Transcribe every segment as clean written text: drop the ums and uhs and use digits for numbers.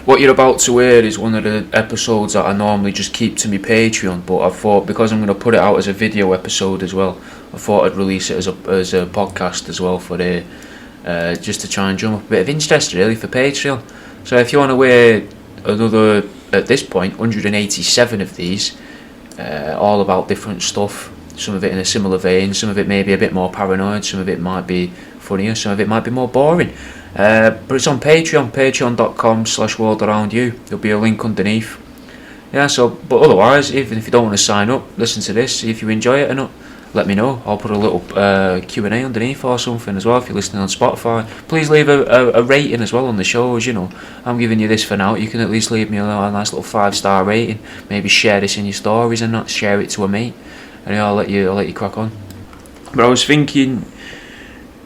What you're about to hear is one of the episodes that I normally just keep to my Patreon, but I thought because I'm going to put it out as a video episode as well, I thought I'd release it as a podcast as well for just to try and drum up a bit of interest really for Patreon. So if you want to hear another, at this point, 187 of these, all about different stuff, some of it in a similar vein, some of it maybe a bit more paranoid, some of it might be funnier, some of it might be more boring. But it's on Patreon, patreon.com/worldaroundyou. There'll be a link underneath. Yeah, so, but otherwise, even if you don't want to sign up, listen to this, see if you enjoy it or not, let me know. I'll put a little Q&A underneath or something as well if you're listening on Spotify. Please leave a rating as well on the shows, you know. I'm giving you this for now. You can at least leave me a nice little 5-star rating. Maybe share this in your stories and not share it to a mate. And I'll let you crack on. But I was thinking,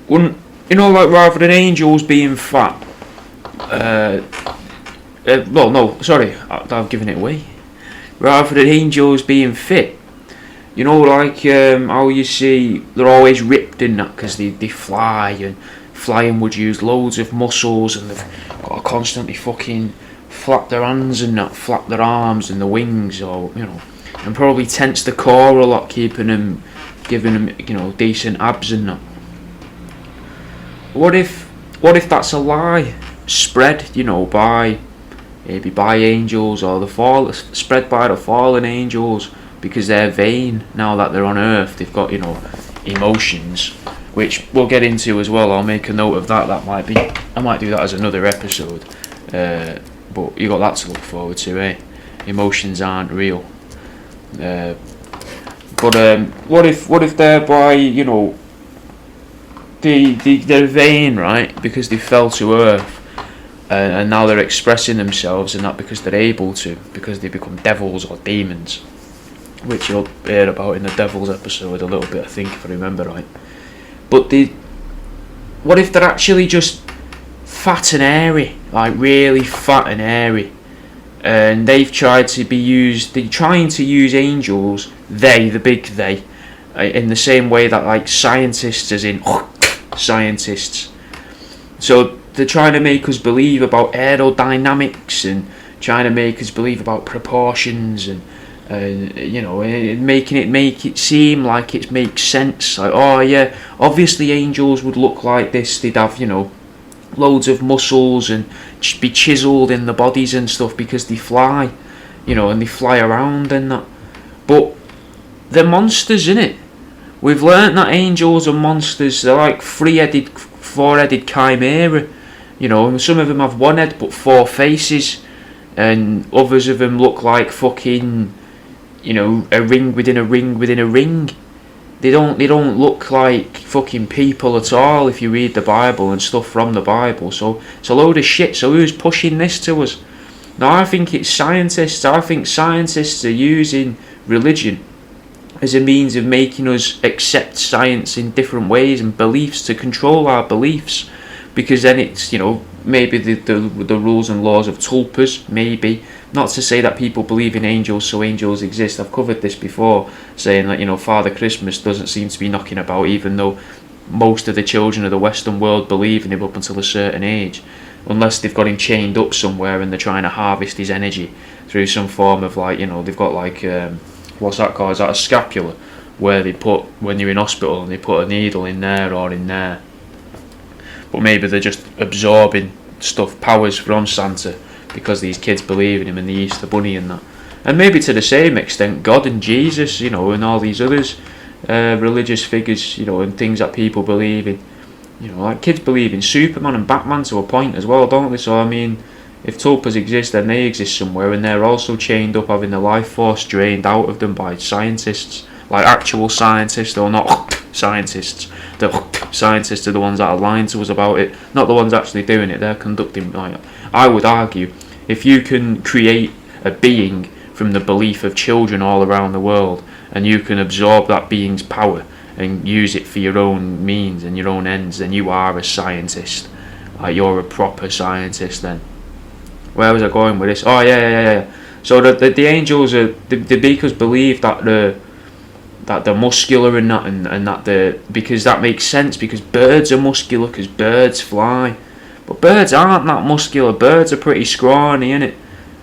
wouldn't, you know, like rather than angels being fat, well, no, sorry, I've given it away. Rather than angels being fit, you know, like how you see they're always ripped in that because they fly, and flying would use loads of muscles, and they've got to constantly fucking flap their hands and that, flap their arms and the wings, or, you know, and probably tense the core a lot, giving them, you know, decent abs and that. What if that's a lie spread, you know, maybe by angels, or spread by the fallen angels, because they're vain now that they're on Earth. They've got, you know, emotions, which we'll get into as well. I'll make a note of that. I might do that as another episode. But you got that to look forward to, eh? Emotions aren't real. But what if they're by, you know, they're vain, right? Because they fell to Earth, and now they're expressing themselves, and that because they're able to, because they become devils or demons, which you'll hear about in the Devils episode a little bit, I think, if I remember right. But what if they're actually just fat and hairy, like really fat and hairy, and they're trying to use angels, the big they, in the same way that like scientists, as in scientists. So they're trying to make us believe about aerodynamics, and trying to make us believe about proportions, and you know, make it seem like it makes sense. Like, oh yeah, obviously angels would look like this. They'd have, you know, loads of muscles and be chiseled in the bodies and stuff because they fly, you know, and they fly around and that. But they're monsters, innit? We've learnt that angels are monsters. They're like four-headed chimera, you know, and some of them have one head but 4 faces, and others of them look like fucking, you know, a ring within a ring within a ring. They don't look like fucking people at all if you read the Bible and stuff from the Bible. So it's a load of shit. So who's pushing this to us? Now I think it's scientists. I think scientists are using religion as a means of making us accept science in different ways and beliefs to control our beliefs, because then it's, you know, maybe the rules and laws of tulpas, maybe. Not to say that people believe in angels so angels exist. I've covered this before, saying that, you know, Father Christmas doesn't seem to be knocking about, even though most of the children of the Western world believe in him up until a certain age, unless they've got him chained up somewhere and they're trying to harvest his energy through some form of, like, you know, they've got like what's that called? Is that a scapula, where they put, when you're in hospital, and they put a needle in there or in there. But maybe they're just absorbing stuff, powers from Santa, because these kids believe in him, and the Easter Bunny and that. And maybe to the same extent God and Jesus, you know, and all these others religious figures, you know, and things that people believe in. You know, like kids believe in Superman and Batman to a point as well, don't they? So I mean, if tulpas exist, then they exist somewhere, and they're also chained up, having the life force drained out of them by scientists, like actual scientists, or not scientists. The scientists are the ones that are lying to us about it, not the ones actually doing it. They're conducting, like, I would argue, if you can create a being from the belief of children all around the world, and you can absorb that being's power and use it for your own means and your own ends, then you are a scientist. Like, you're a proper scientist then. Where was I going with this? Oh yeah. So the angels are, they make us believe that they're muscular and that, and that because that makes sense, because birds are muscular, because birds fly. But birds aren't that muscular. Birds are pretty scrawny, innit?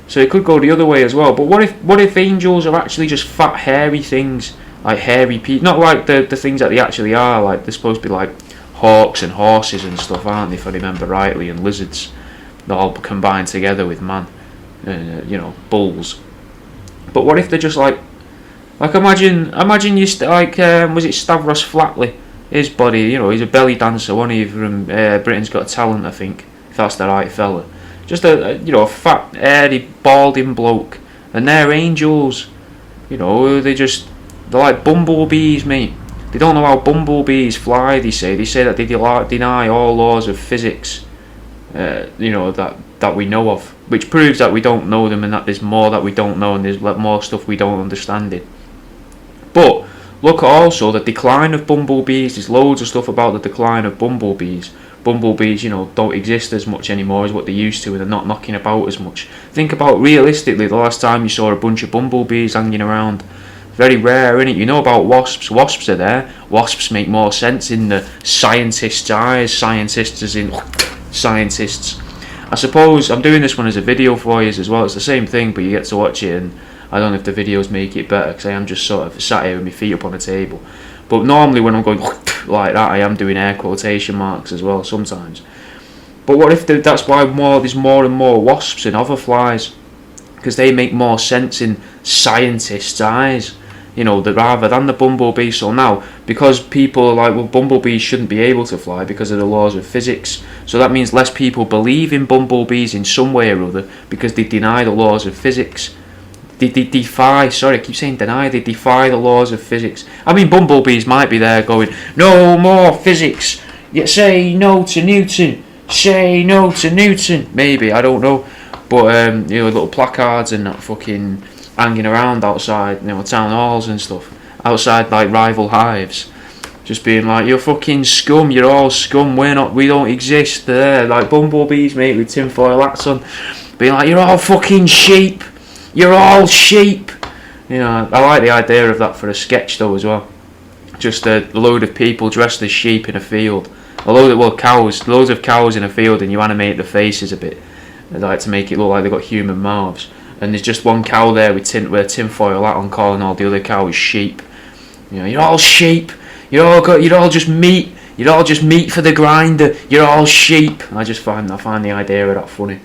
So it could go the other way as well. But what if angels are actually just fat, hairy things, like hairy people? Not like the things that they actually are. Like they're supposed to be like hawks and horses and stuff, aren't they? If I remember rightly, and lizards. They're all combined together with man. Bulls. But what if they're just like imagine you was it Stavros Flatley? His body, he's a belly dancer, wasn't he, from Britain's Got Talent, I think, if that's the right fella. Just a fat, hairy, balding bloke, and they're angels. They're like bumblebees, mate. They don't know how bumblebees fly. They say that they deny all laws of physics. That we know of, which proves that we don't know them, and that there's more that we don't know, and there's more stuff we don't understand it. But look at also the decline of bumblebees. There's loads of stuff about the decline of bumblebees. Bumblebees, don't exist as much anymore as what they used to, and they're not knocking about as much. Think about realistically the last time you saw a bunch of bumblebees hanging around. Very rare, innit? You know about wasps. Wasps are there. Wasps make more sense in the scientists' eyes. Scientists as in scientists. I suppose I'm doing this one as a video for you as well. It's the same thing, but you get to watch it, and I don't know if the videos make it better because I am just sort of sat here with my feet up on a table. But normally when I'm going like that, I am doing air quotation marks as well sometimes. But what if that's why there's more and more wasps and other flies, because they make more sense in scientists' eyes, rather than the bumblebee. So now, because people are like, well, bumblebees shouldn't be able to fly because of the laws of physics, so that means less people believe in bumblebees in some way or other because they deny the laws of physics. They defy the laws of physics. I mean, bumblebees might be there going, no more physics, say no to Newton, say no to Newton, maybe, I don't know. But little placards and that fucking hanging around outside, town halls and stuff, outside like rival hives, just being like, you're fucking scum, you're all scum, we don't exist there, like bumblebees, mate, with tinfoil hats on, being like, you're all fucking sheep, you're all sheep. I like the idea of that for a sketch though as well. Just a load of people dressed as sheep in a field, loads of cows in a field, and you animate the faces a bit. They like to make it look like they've got human mouths, and there's just one cow there with a tinfoil hat on, calling all the other cows sheep. You're all sheep. You're all just meat. You're all just meat for the grinder. You're all sheep. I find the idea of that funny.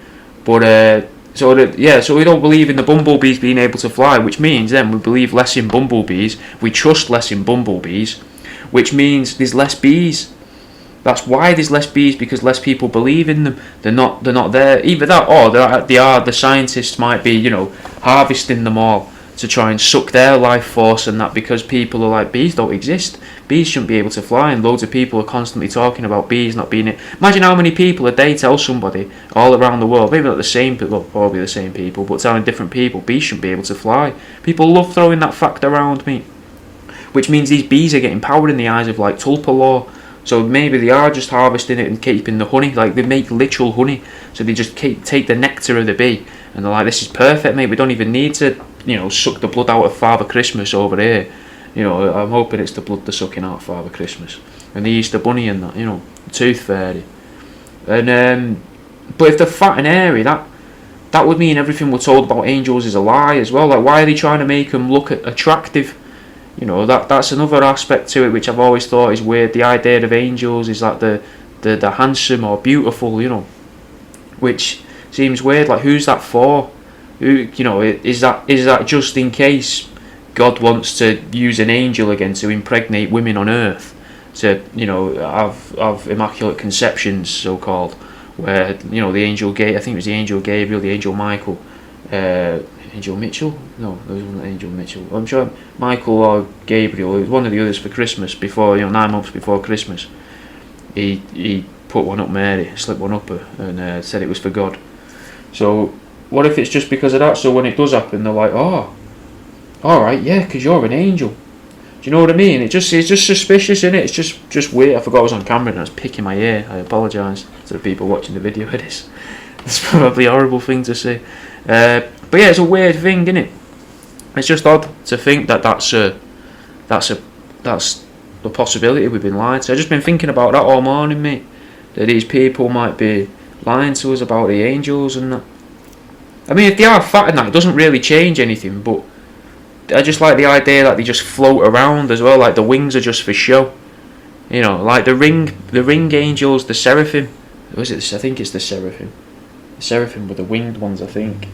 But so we don't believe in the bumblebees being able to fly, which means then we believe less in bumblebees. We trust less in bumblebees, which means there's less bees. That's why there's less bees, because less people believe in them. They're not there. Either that, or the scientists might be, harvesting them all to try and suck their life force, and that because people are like, bees don't exist. Bees shouldn't be able to fly, and loads of people are constantly talking about bees not being it. Imagine how many people a day tell somebody all around the world, maybe not the same people, probably the same people, but telling different people bees shouldn't be able to fly. People love throwing that fact around me, which means these bees are getting power in the eyes of like tulpa law. So maybe they are just harvesting it and keeping the honey, like they make literal honey. So they just take the nectar of the bee, and they're like, this is perfect, mate. We don't even need to, suck the blood out of Father Christmas over here. I'm hoping it's the blood they're sucking out of Father Christmas and the Easter Bunny and that, the Tooth Fairy. And but if they're fat and hairy, that would mean everything we're told about angels is a lie as well. Like, why are they trying to make them look attractive? That's another aspect to it which I've always thought is weird. The idea of angels is like the handsome or beautiful, which seems weird. Like, who's that for? Is that just in case God wants to use an angel again to impregnate women on earth, to have immaculate conceptions, so called, where the angel I think it was the angel Gabriel, the angel Michael, Angel Mitchell? No, it wasn't Angel Mitchell. I'm sure Michael or Gabriel, it was one of the others for Christmas, before 9 months before Christmas. He put one up Mary, slipped one up her, and said it was for God. So what if it's just because of that? So when it does happen, they're like, oh, alright, yeah, because you're an angel. Do you know what I mean? It's just suspicious, isn't it? It's just weird. I forgot I was on camera and I was picking my ear. I apologise to the people watching the video of this. It's probably a horrible thing to say. But yeah, it's a weird thing, isn't it? It's just odd to think that's a possibility we've been lied to. I've just been thinking about that all morning, mate. That these people might be lying to us about the angels and that. I mean, if they are fat and that, it doesn't really change anything, but I just like the idea that they just float around as well, like the wings are just for show. You know, like the ring angels, the seraphim. Was it? I think it's the seraphim. The seraphim were the winged ones, I think.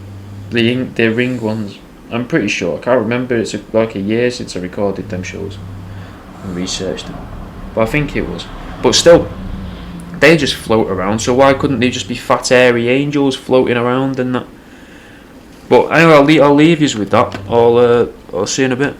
The ringed ones. I'm pretty sure. I can't remember. It's like a year since I recorded them shows and researched them, but I think it was. But still, they just float around. So why couldn't they just be fat, airy angels floating around and that? But anyway, I'll leave you with that. I'll see you in a bit.